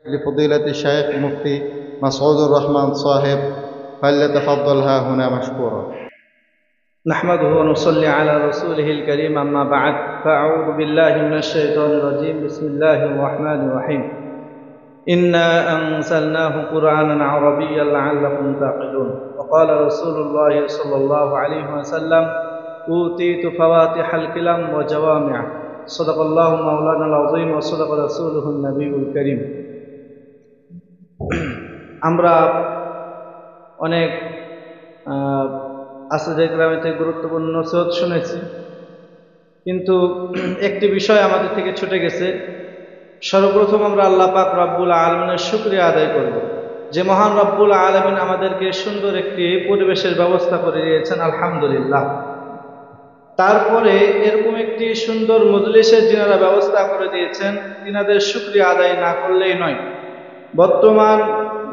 لفضيلة الشيخ مفتي مسعود الرحمن صاحب فليتفضل ها هنا مشكورا. نحمده ونصلي على رسوله الكريم أما بعد فأعوذ بالله من الشيطان الرجيم بسم الله الرحمن الرحيم إنا أنزلناه قرآنا عربيا لعلكم تعقلون وقال رسول الله صلى الله عليه وسلم أوتيت فواتح الكلام وجوامع صدق الله مولانا العظيم وصدق رسوله النبي الكريم. আমরা অনেক আসরে গ্রামেতে গুরুত্বপূর্ণ নসিহত শুনেছি, কিন্তু একটি বিষয় আমাদের থেকে ছুটে গেছে। সর্বপ্রথম আমরা আল্লাহ পাক রব্বুল আলামিনের শুকরিয়া আদায় করব, যে মহান রব্বুল আলামিন আমাদেরকে সুন্দর একটি পরিবেশের ব্যবস্থা করে দিয়েছেন, আলহামদুলিল্লাহ। তারপরে এরকম একটি সুন্দর মজলিসের যিনারা ব্যবস্থা করে দিয়েছেন, তিনাদের শুকরিয়া আদায় না করলেই নয়। বর্তমান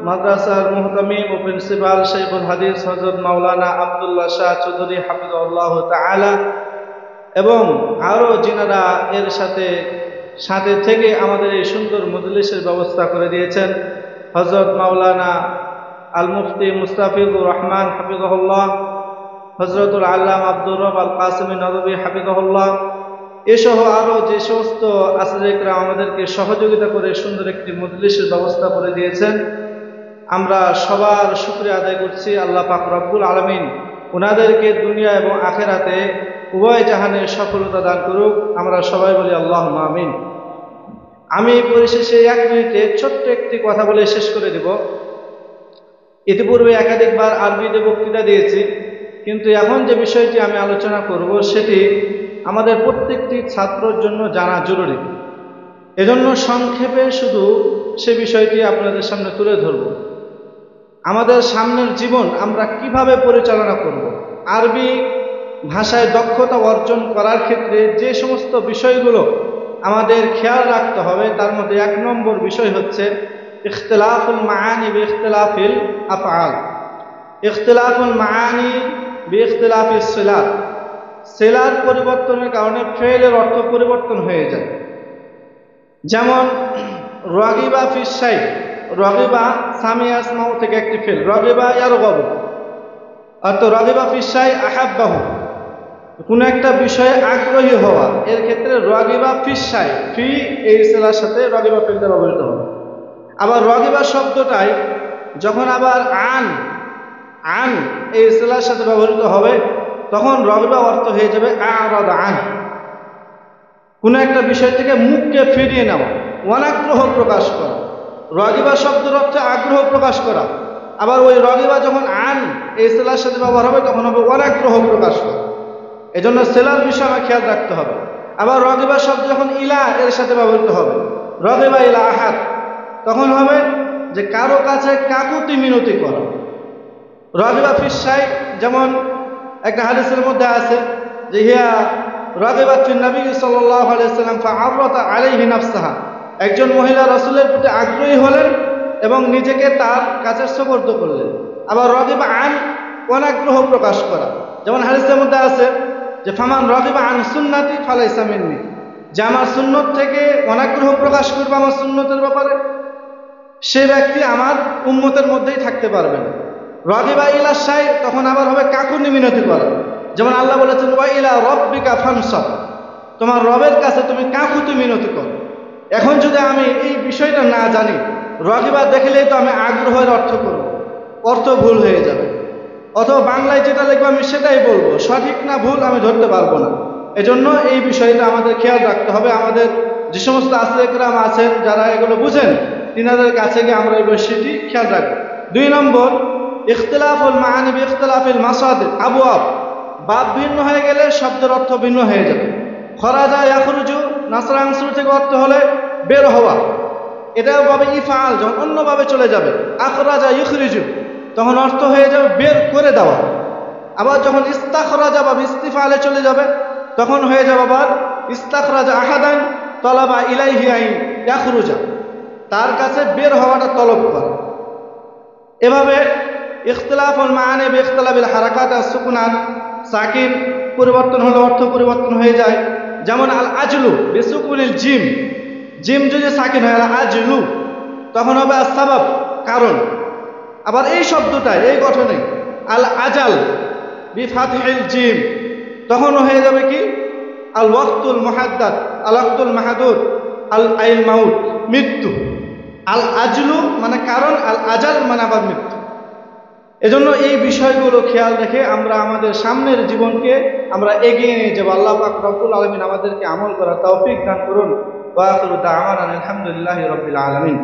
মাদ্রাসার মুহতামিম ও প্রিন্সিপাল শাইখুল হাদিস হযরত মাওলানা আব্দুল্লাহ শাহ চৌধুরী হাফিজাহুল্লাহ তাআলা এবং আরও যিনারা এর সাথে থেকে আমাদের এই সুন্দর মজলিসের ব্যবস্থা করে দিয়েছেন, হযরত মাওলানা আল মুফতি মুস্তাফিজুর রহমান হাফিজাহুল্লাহ, হযরতুল আল্লামা আব্দুর রব আল কাসিমি নদভী হাফিজাহুল্লাহ, এসহ আরও যে সমস্ত আসরেকরা আমাদেরকে সহযোগিতা করে সুন্দর একটি মজলিসের ব্যবস্থা করে দিয়েছেন, আমরা সবার শুকরিয়া আদায় করছি। আল্লাহ পাক রব্বুল আলামিন ওনাদেরকে দুনিয়া এবং আখিরাতে উভয় জাহানে সফলতা দান করুক। আমরা সবাই বলি আল্লাহুম্মা আমিন। আমি পরিশেষে 1 মিনিটে ছোট্ট একটি কথা বলে শেষ করে দেব। ইতিপূর্বে একাধিকবার আরবিতে বক্তৃতা দিয়েছি, কিন্তু এখন যে বিষয়টি আমি আলোচনা করব সেটি আমাদের প্রত্যেকটি ছাত্রের জন্য জানা জরুরি। এজন্য সংক্ষেপে শুধু সে বিষয়টি আপনাদের সামনে তুলে ধরব। আমাদের সামনের জীবন আমরা কিভাবে পরিচালনা করব, আরবি ভাষায় দক্ষতা অর্জন করার ক্ষেত্রে যে সমস্ত বিষয়গুলো আমাদের খেয়াল রাখতে হবে, তার মধ্যে 1 নম্বর বিষয় হচ্ছে ইখতিলাফুল মাআনি বিইখতিলাফিল আফআল। ইখতিলাফুল মাআনি বিইখতিলাফিস সিলাত। সিলার পরিবর্তনের কারণে ফেলের অর্থ পরিবর্তন হয়ে যায়। যেমন রাগিবা ফিস শাই, রাগিবা সামিয়া আসমাউ থেকে একটি ফেল, রাগিবা ইয়ারগাবু, অর্থ রাগিবা ফিস শাই আহাব্বাহু, কোন একটা বিষয়ে আগ্রহী হওয়া, এর ক্ষেত্রে রাগিবা ফিস শাই, ফি এই সিলার সাথে রাগিবা ফেলতে ব্যবহৃত হবে। আবার রাগিবা শব্দটাই যখন আবার আন এই সিলার সাথে ব্যবহৃত হবে, তখন রাগিবা অর্থ হয়ে যাবে আরাদা আন, কোন একটা বিষয় থেকে মুখকে ফিরিয়ে নেওয়া, অনাগ্রহ প্রকাশ করা। রাগিবা শব্দের অর্থে আগ্রহ প্রকাশ করা। আবার ওই রাগিবা যখন আন এই সিলার সাথে ব্যবহার হবে, তখন হবে অনাগ্রহ প্রকাশ করা। এজন্য সিলার বিষয় আমার খেয়াল রাখতে হবে। আবার রাগিবা শব্দ যখন ইলা এর সাথে ব্যবহৃত হবে, রাগিবা ইলা আহাদ, তখন হবে যে কারো কাছে কাকুতি মিনতি করা। রাগিবা ফিস শাই, যেমন একটা হাদিসের মধ্যে আছে যে হিয়া রাগিবাত ফিন নবী সাল্লাল্লাহু আলাইহি ওয়াসাল্লাম ফাআরাতা আলাইহি নাফসাহা, একজন মহিলা রাসূলের প্রতি আগ্রহী হলেন এবং নিজেকে তার কাছে সুপর্দ করলেন। আবার রাগিবা আন, অনাগ্রহ প্রকাশ করা, যেমন হাদিসের মধ্যে আছে যে ফামান রাগিবা আন সুন্নতি ফালাইসা মিন্নি, যে আমার সুন্নত থেকে অনাগ্রহ প্রকাশ করবে আমার সুন্নতের ব্যাপারে, সে ব্যক্তি আমার উম্মতের মধ্যেই থাকতে পারবে না। রাগিবা ইলা শাই, তখন আবার হবে কাকুতি মিনতি করা, যেমন আল্লাহ বলেছেন ওয়া ইলা রাব্বিকা ফানসাব, তোমার রবের কাছে তুমি কাকুতি মিনতি করো। এখন যদি আমি এই বিষয়টা না জানি, রাগিবা দেখলেই তো আমি আগ্রহের অর্থ করব, অর্থ ভুল হয়ে যাবে, অথবা বাংলায় যেটা লিখবো আমি সেটাই বলবো, সঠিক না ভুল আমি ধরতে পারবো না। এজন্য এই বিষয়টা আমাদের খেয়াল রাখতে হবে। আমাদের যে সমস্ত আসরেকরাম আছেন যারা এগুলো বুঝেন, তিনাদের কাছে গিয়ে আমরা এই বিষয়টি খেয়াল রাখবো। 2 নম্বর ইখতিলাফুল মাআনি বিইখতিলাফিল মাসাদির আবওয়াব। বাব ভিন্ন হয়ে গেলে শব্দের অর্থ ভিন্ন হয়ে যাবে। খরাজা ইয়াখরুজু, নাসরাংশ থেকে অর্থ হলে বের হওয়া, এটাও ভাবে ইফআল, যখন অন্যভাবে চলে যাবে আখরাজা ইখরিজু, তখন অর্থ হয়ে যাবে বের করে দেওয়া। আবার যখন ইস্তাখরাজা বা ইস্তিফালে চলে যাবে, তখন হয়ে যাবে আবার ইস্তাখরাজা আহাদান তলাবা ইলাইহি আইন ইয়াখরুজা, তার কাছে বের হওয়াটা তলব করা। এভাবে ইখতিলাফুল মাআনি বিইখতিলাফিল হারাকাত আস সুকুনাত, সাকিন পরিবর্তন হলে অর্থ পরিবর্তন হয়ে যায়। যেমন আল আজলু বিসুকুনিল জিম, জিম যদি সাকিন হয় আল আজলু, তখন হবে আসবাব, কারণ। আবার এই শব্দটাই, এই গঠনে আল আজাল বিফাতহিল জিম, তখনও হয়ে যাবে কি আল ওয়াক্তুল মুহাদ্দাদ, আল ওয়াক্তুল মাহাদুদ, আল আইল মাউত, মৃত্যু। আল আজলু মানে কারণ, আল আজাল মানে আবার মৃত্যু। এজন্য এই বিষয়গুলো খেয়াল রেখে আমরা আমাদের সামনের জীবনকে আমরা এগিয়ে নিয়ে যাব। আল্লাহ পাক রব্বুল আলামিন আমাদেরকে আমল করার তৌফিক দান করুন। ওয়া আখিরু দাওয়ানা আলহামদুলিল্লাহি রাব্বিল আলামিন।